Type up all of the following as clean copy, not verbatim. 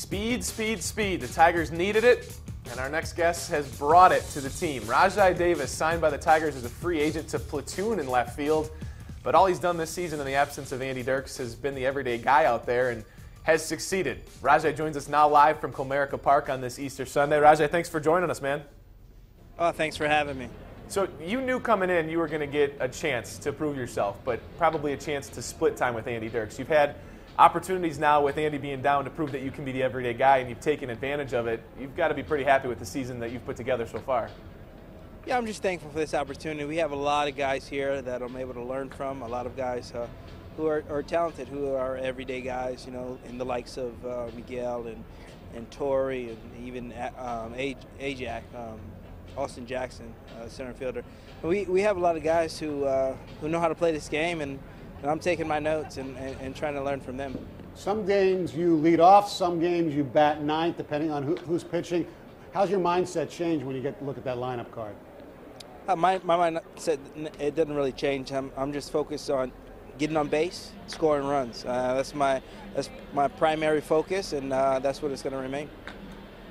Speed, speed, speed. The Tigers needed it, and our next guest has brought it to the team. Rajai Davis signed by the Tigers as a free agent to platoon in left field, but all he's done this season in the absence of Andy Dirks has been the everyday guy out there and has succeeded. Rajai joins us now live from Comerica Park on this Easter Sunday. Rajai, thanks for joining us, man. Oh, thanks for having me. So you knew coming in you were going to get a chance to prove yourself, but probably a chance to split time with Andy Dirks. You've had opportunities now with Andy being down to prove that you can be the everyday guy, and you've taken advantage of it. You've got to be pretty happy with the season that you've put together so far. Yeah, I'm just thankful for this opportunity. We have a lot of guys here that I'm able to learn from, a lot of guys who are talented, who are everyday guys, you know, in the likes of Miguel and Torrey and even Ajax, Austin Jackson, center fielder. We have a lot of guys who know how to play this game, and I'm taking my notes and trying to learn from them. Some games you lead off, some games you bat ninth, depending on who's pitching. How's your mindset change when you get to look at that lineup card? My mindset, it doesn't really change. I'm just focused on getting on base, scoring runs. That's my primary focus, and that's what it's going to remain.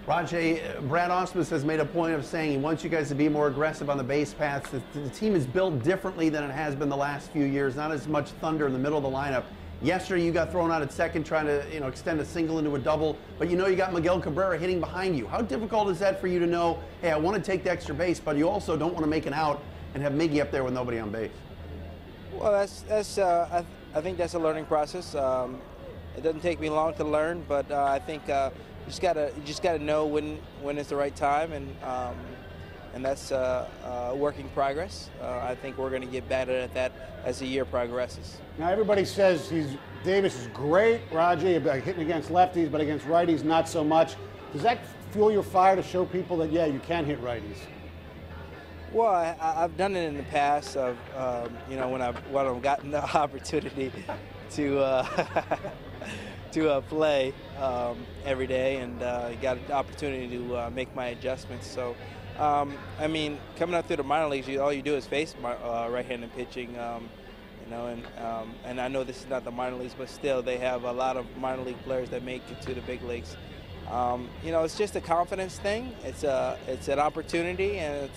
Rajai, Brad Ausmus has made a point of saying he wants you guys to be more aggressive on the base paths. The team is built differently than it has been the last few years. Not as much thunder in the middle of the lineup. Yesterday you got thrown out at second trying to extend a single into a double, but you got Miguel Cabrera hitting behind you. How difficult is that for you to know, hey, I want to take the extra base, but you also don't want to make an out and have Miggy up there with nobody on base? Well, I think that's a learning process. It doesn't take me long to learn, but I think you just gotta know when it's the right time, and that's a work in progress. I think we're going to get better at that as the year progresses. Now everybody says Davis is great, Rajai, hitting against lefties, but against righties not so much. Does that fuel your fire to show people that you can hit righties? Well, I've done it in the past of when I've gotten the opportunity to to play every day and got an opportunity to make my adjustments. So, I mean, coming up through the minor leagues, all you do is face right-handed pitching, and I know this is not the minor leagues, but still they have a lot of minor league players that make it to the big leagues. It's just a confidence thing. It's an opportunity, and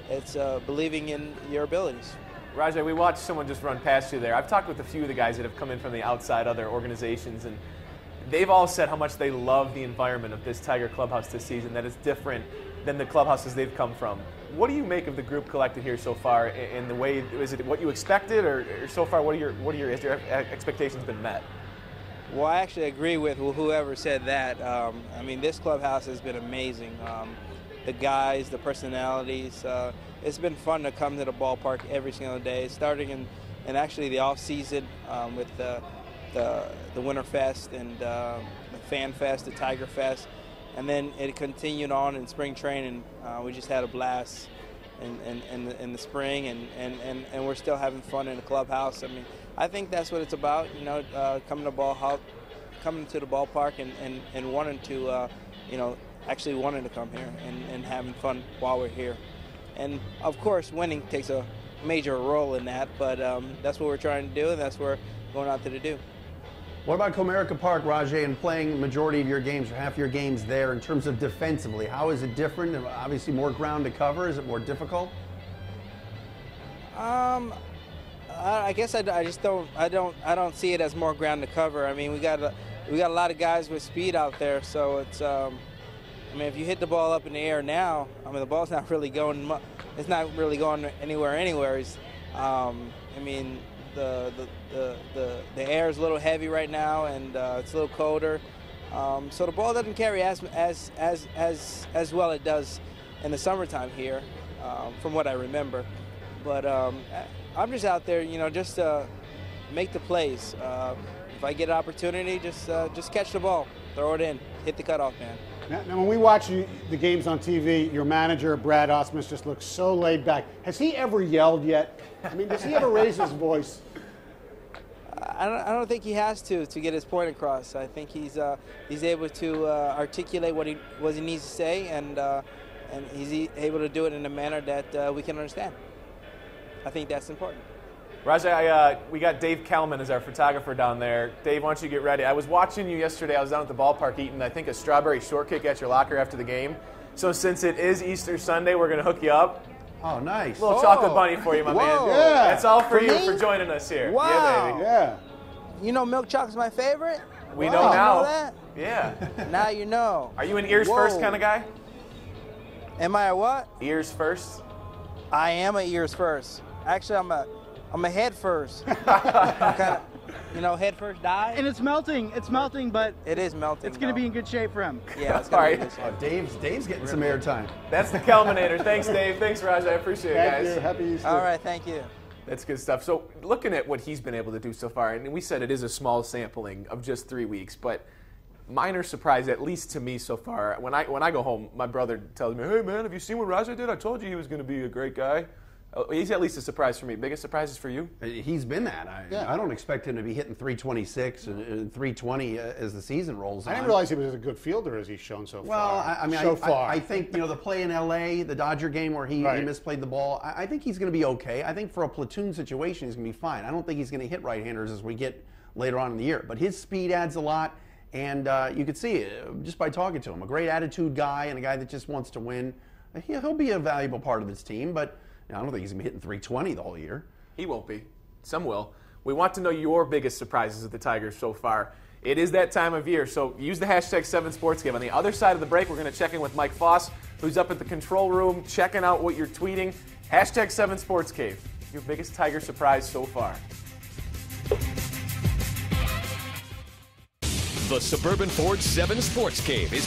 it's believing in your abilities. Rajai, we watched someone just run past you there. I've talked with a few of the guys that have come in from the outside, other organizations, and they've all said how much they love the environment of this Tiger clubhouse this season, that it's different than the clubhouses they've come from. What do you make of the group collected here so far, and the way, is it what you expected, or so far, has your expectations been met? Well, I actually agree with whoever said that. I mean, this clubhouse has been amazing. The guys, the personalities. It's been fun to come to the ballpark every single day, starting in actually the off season with the Winter Fest and the Fan Fest, the Tiger Fest, and then it continued on in spring training. We just had a blast in the spring, and we're still having fun in the clubhouse. I mean, I think that's what it's about. Coming to the ballpark and wanting to actually wanting to come here and having fun while we're here. And of course, winning takes a major role in that, but that's what we're trying to do, and that's what we're going out there to do. What about Comerica Park, Rajai, and playing the majority of your games or half your games there in terms of defensively? How is it different? Obviously more ground to cover. Is it more difficult? I guess I don't see it as more ground to cover. I mean, we got a lot of guys with speed out there, so it's I mean, if you hit the ball up in the air now, I mean, the ball's not really going. It's not really going anywhere. I mean, the air is a little heavy right now, and it's a little colder. So the ball doesn't carry as well it does in the summertime here, from what I remember. But I'm just out there, just to make the plays. If I get an opportunity, just catch the ball, throw it in, hit the cutoff man. Now, when we watch the games on TV, your manager, Brad Ausmus, just looks so laid back. Has he ever yelled yet? I mean, does he ever raise his voice? I don't think he has to get his point across. I think he's able to articulate what he needs to say, and he's able to do it in a manner that we can understand. I think that's important. Rajai, we got Dave Kelman as our photographer down there. Dave, why don't you get ready? I was watching you yesterday. I was down at the ballpark eating, I think, a strawberry shortcake at your locker after the game. So since it is Easter Sunday, we're going to hook you up. Oh, nice. A little chocolate bunny for you, my man. Yeah. That's all for you me? for joining us here. Wow. Yeah, baby. Yeah. You know milk chocolate's my favorite? We Wow. know now. You know that? Yeah. Now you know. Are you an ears Whoa. first kind of guy? Am I a what? Ears first? I am a ears first. Actually, I'm a head first. Kinda, head first die. And it's melting. It's melting, but It is melting. it's going to though. be in good shape for him. Yeah, it's All gonna be right. good Oh, shape. Dave's getting some airtime. That's the Kelmanator. Thanks, Dave. Thanks, Raj. I appreciate it, Thank guys. you. Happy Easter. All right, thank you. That's good stuff. So looking at what he's been able to do so far, and we said it is a small sampling of just 3 weeks, but minor surprise, at least to me so far. When I go home, my brother tells me, "Hey man, have you seen what Rajai did? I told you he was going to be a great guy." He's at least a surprise for me. Biggest surprises for you? He's been that. I don't expect him to be hitting 326 and 320 as the season rolls on. I didn't realize he was as a good fielder as he's shown so Well, far. I mean, so far. I think the play in L.A., the Dodger game where he misplayed the ball, I think he's going to be okay. I think for a platoon situation, he's going to be fine. I don't think he's going to hit right-handers as we get later on in the year. But his speed adds a lot, and you could see it just by talking to him. A great attitude guy and a guy that just wants to win. He'll be a valuable part of this team, but I don't think he's going to be hitting 320 the whole year. He won't be. Some will. We want to know your biggest surprises of the Tigers so far. It is that time of year, so use the hashtag 7SportsGame. On the other side of the break, we're going to check in with Mike Foss, who's up at the control room checking out what you're tweeting. Hashtag 7SportsCave. Your biggest Tiger surprise so far. The Suburban Ford 7 Sports Cave is